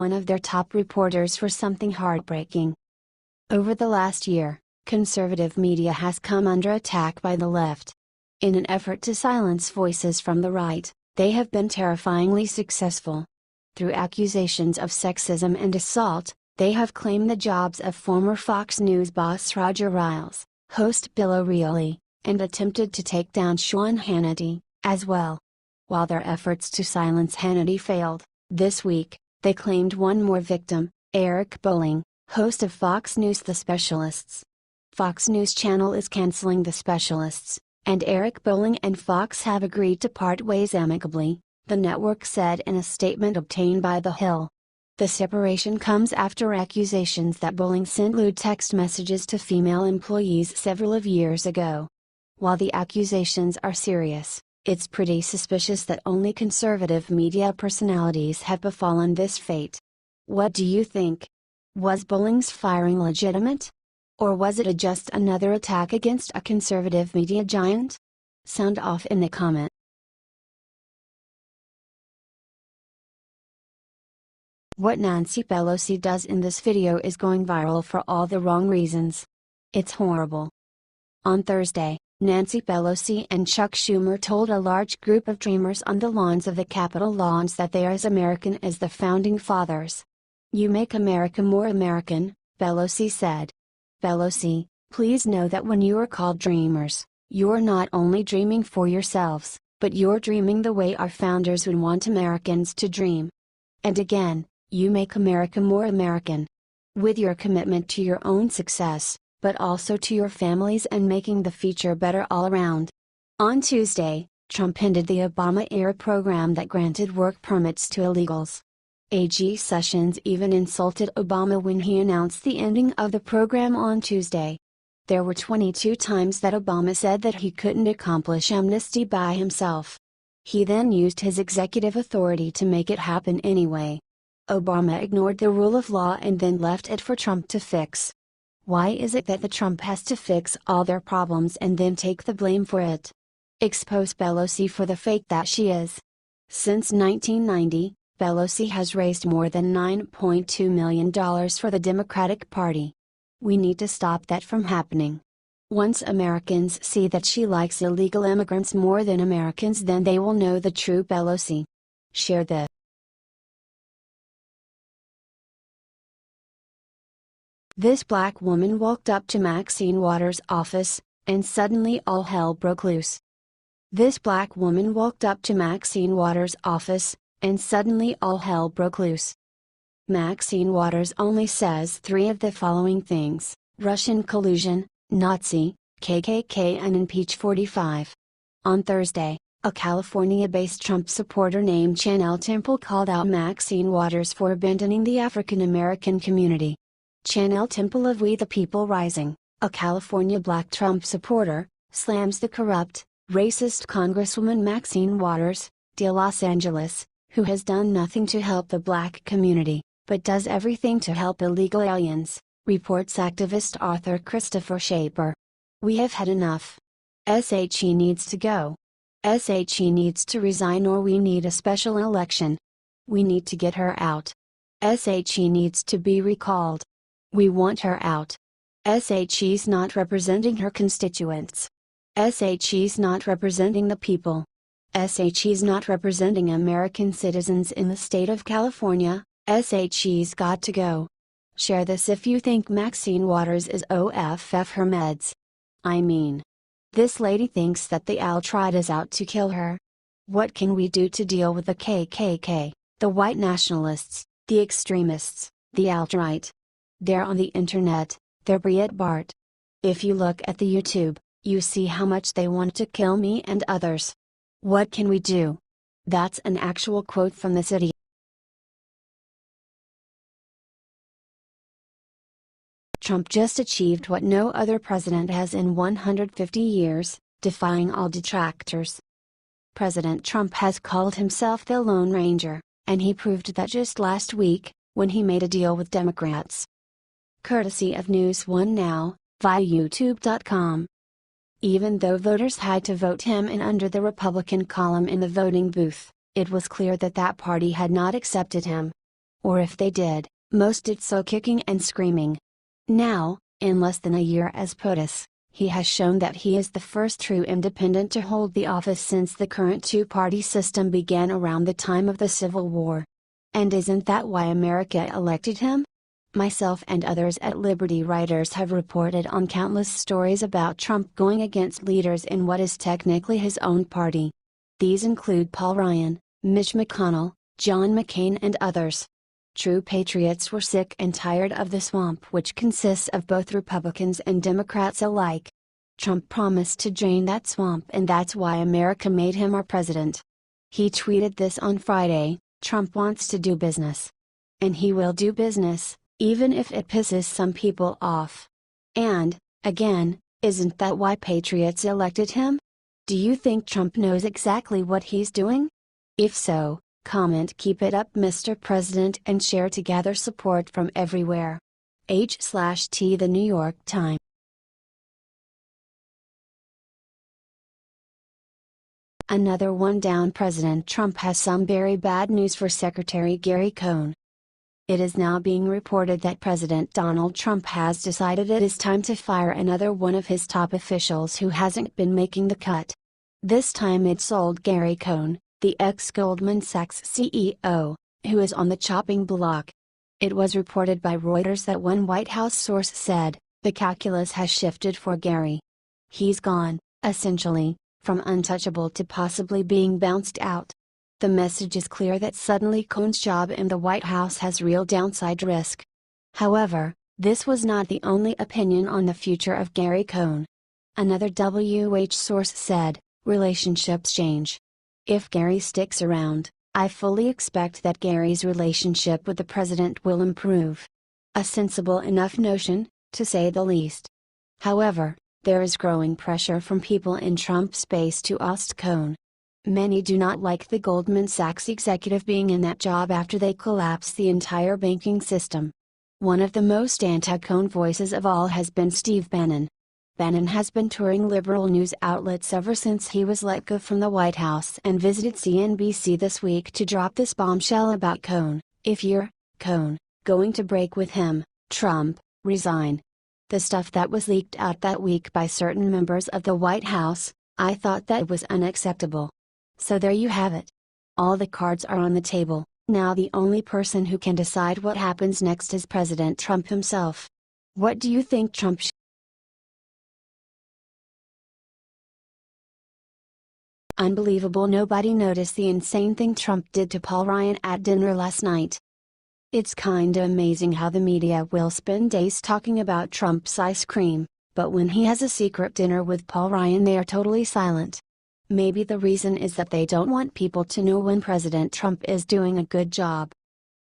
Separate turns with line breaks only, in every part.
one of their top reporters for something heartbreaking. Over the last year, conservative media has come under attack by the left. In an effort to silence voices from the right, they have been terrifyingly successful. Through accusations of sexism and assault, they have claimed the jobs of former Fox News boss Roger Ailes, host Bill O'Reilly, and attempted to take down Sean Hannity, as well. While their efforts to silence Hannity failed, this week, they claimed one more victim, Eric Bolling, host of Fox News The Specialists. Fox News Channel is canceling The Specialists, and Eric Bolling and Fox have agreed to part ways amicably, the network said in a statement obtained by The Hill. The separation comes after accusations that Bolling sent lewd text messages to female employees several years ago. While the accusations are serious, it's pretty suspicious that only conservative media personalities have befallen this fate. What do you think? Was Bolling's firing legitimate? Or was it just another attack against a conservative media giant? Sound off in the comment. What Nancy Pelosi does in this video is going viral for all the wrong reasons. It's horrible. On Thursday, Nancy Pelosi and Chuck Schumer told a large group of dreamers on the lawns of the Capitol lawns that they are as American as the Founding Fathers. "You make America more American," Pelosi said. Pelosi, please know that when you are called dreamers, you're not only dreaming for yourselves, but you're dreaming the way our founders would want Americans to dream. And again, you make America more American. With your commitment to your own success, but also to your families and making the future better all around. On Tuesday, Trump ended the Obama-era program that granted work permits to illegals. AG Sessions even insulted Obama when he announced the ending of the program on Tuesday. There were 22 times that Obama said that he couldn't accomplish amnesty by himself. He then used his executive authority to make it happen anyway. Obama ignored the rule of law and then left it for Trump to fix. Why is it that the Trump has to fix all their problems and then take the blame for it? Expose Pelosi for the fake that she is. Since 1990, Pelosi has raised more than $9.2 million for the Democratic Party. We need to stop that from happening. Once Americans see that she likes illegal immigrants more than Americans, then they will know the true Pelosi. Share this. This black woman walked up to Maxine Waters' office, and suddenly all hell broke loose. This black woman walked up to Maxine Waters' office, and suddenly all hell broke loose. Maxine Waters only says 3 of the following things: Russian collusion, Nazi, KKK and impeach 45. On Thursday, a California-based Trump supporter named Chanel Temple called out Maxine Waters for abandoning the African American community. Chanel Temple of We the People Rising, a California black Trump supporter, slams the corrupt, racist Congresswoman Maxine Waters, de Los Angeles, who has done nothing to help the black community, but does everything to help illegal aliens, reports activist author Christopher Shaper. "We have had enough. SHE needs to go. SHE needs to resign, or we need a special election. We need to get her out. SHE needs to be recalled. We want her out. SHE's not representing her constituents. SHE's not representing the people. SHE's not representing American citizens in the state of California. SHE's got to go." Share this if you think Maxine Waters is OFF her meds. I mean, this lady thinks that the alt-right is out to kill her. What can we do to deal with the KKK, the white nationalists, the extremists, the alt-right? They're on the internet, they're Breitbart. If you look at the YouTube, you see how much they want to kill me and others. What can we do? That's an actual quote from the city. Trump just achieved what no other president has in 150 years, defying all detractors. President Trump has called himself the Lone Ranger, and he proved that just last week, when he made a deal with Democrats. Courtesy of News One Now, via YouTube.com. Even though voters had to vote him in under the Republican column in the voting booth, it was clear that that party had not accepted him. Or if they did, most did so kicking and screaming. Now, in less than a year as POTUS, he has shown that he is the first true independent to hold the office since the current two-party system began around the time of the Civil War. And isn't that why America elected him? Myself and others at Liberty Writers have reported on countless stories about Trump going against leaders in what is technically his own party. These include Paul Ryan, Mitch McConnell, John McCain and others. True patriots were sick and tired of the swamp which consists of both Republicans and Democrats alike. Trump promised to drain that swamp and that's why America made him our president. He tweeted this on Friday, "Trump wants to do business. And he will do business, even if it pisses some people off." And, again, isn't that why patriots elected him? Do you think Trump knows exactly what he's doing? If so, comment "Keep it up Mr. President" and share to gather support from everywhere. H/T The New York Times. Another one down. President Trump has some very bad news for Secretary Gary Cohn. It is now being reported that President Donald Trump has decided it is time to fire another one of his top officials who hasn't been making the cut. This time it's old Gary Cohn, the ex-Goldman Sachs CEO, who is on the chopping block. It was reported by Reuters that one White House source said, the calculus has shifted for Gary. He's gone, essentially, from untouchable to possibly being bounced out. The message is clear that suddenly Cohn's job in the White House has real downside risk. However, this was not the only opinion on the future of Gary Cohn. Another WH source said, relationships change. If Gary sticks around, I fully expect that Gary's relationship with the president will improve. A sensible enough notion, to say the least. However, there is growing pressure from people in Trump's base to oust Cohn. Many do not like the Goldman Sachs executive being in that job after they collapsed the entire banking system. One of the most anti-Cohn voices of all has been Steve Bannon. Bannon has been touring liberal news outlets ever since he was let go from the White House and visited CNBC this week to drop this bombshell about Cohn: "If you're, Cohn, going to break with him, Trump, resign." The stuff that was leaked out that week by certain members of the White House, I thought that was unacceptable. So there you have it. All the cards are on the table. Now the only person who can decide what happens next is President Trump himself. What do you think Trump should? Unbelievable, nobody noticed the insane thing Trump did to Paul Ryan at dinner last night. It's kinda amazing how the media will spend days talking about Trump's ice cream, but when he has a secret dinner with Paul Ryan they are totally silent. Maybe the reason is that they don't want people to know when President Trump is doing a good job.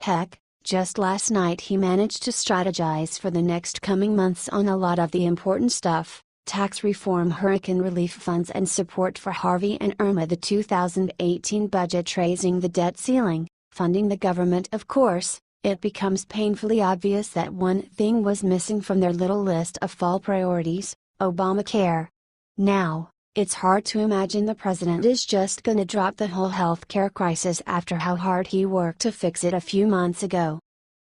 Heck, just last night he managed to strategize for the next coming months on a lot of the important stuff: tax reform, hurricane relief funds and support for Harvey and Irma, the 2018 budget, raising the debt ceiling, funding the government. Of course, it becomes painfully obvious that one thing was missing from their little list of fall priorities: Obamacare. Now, it's hard to imagine the president is just gonna drop the whole healthcare crisis after how hard he worked to fix it a few months ago.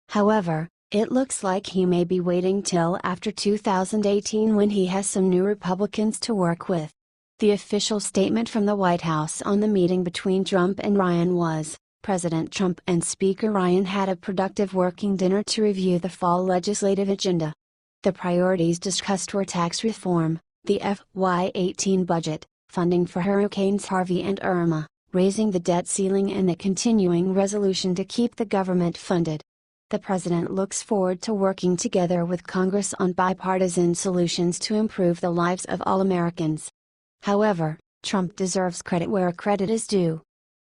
However, it looks like he may be waiting till after 2018 when he has some new Republicans to work with. The official statement from the White House on the meeting between Trump and Ryan was, President Trump and Speaker Ryan had a productive working dinner to review the fall legislative agenda. The priorities discussed were tax reform, the FY18 budget, funding for Hurricanes Harvey and Irma, raising the debt ceiling and the continuing resolution to keep the government funded. The president looks forward to working together with Congress on bipartisan solutions to improve the lives of all Americans. However, Trump deserves credit where credit is due.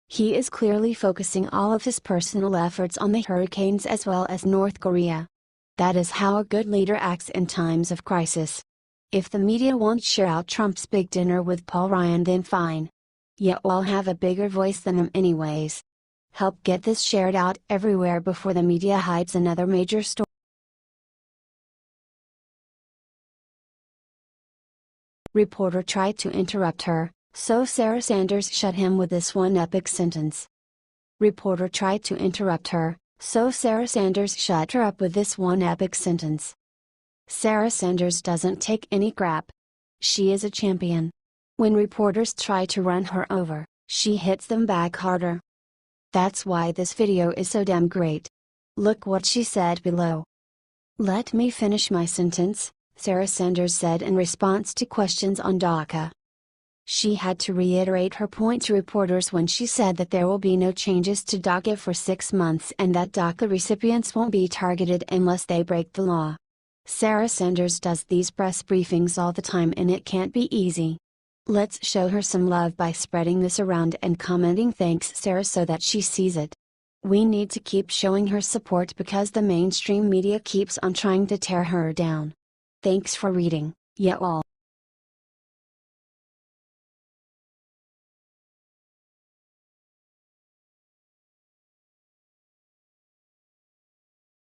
He is clearly focusing all of his personal efforts on the hurricanes as well as North Korea. That is how a good leader acts in times of crisis. If the media won't share out Trump's big dinner with Paul Ryan, then fine. Yet we'll have a bigger voice than him anyways. Help get this shared out everywhere before the media hides another major story. Reporter tried to interrupt her, so Sarah Sanders shut him with this one epic sentence. Reporter tried to interrupt her, So Sarah Sanders shut her up with this one epic sentence. Sarah Sanders doesn't take any crap. She is a champion. When reporters try to run her over, she hits them back harder. That's why this video is so damn great. Look what she said below. "Let me finish my sentence," Sarah Sanders said in response to questions on DACA. She had to reiterate her point to reporters when she said that there will be no changes to DACA for 6 months and that DACA recipients won't be targeted unless they break the law. Sarah Sanders does these press briefings all the time and it can't be easy. Let's show her some love by spreading this around and commenting "Thanks Sarah" so that she sees it. We need to keep showing her support because the mainstream media keeps on trying to tear her down. Thanks for reading, y'all.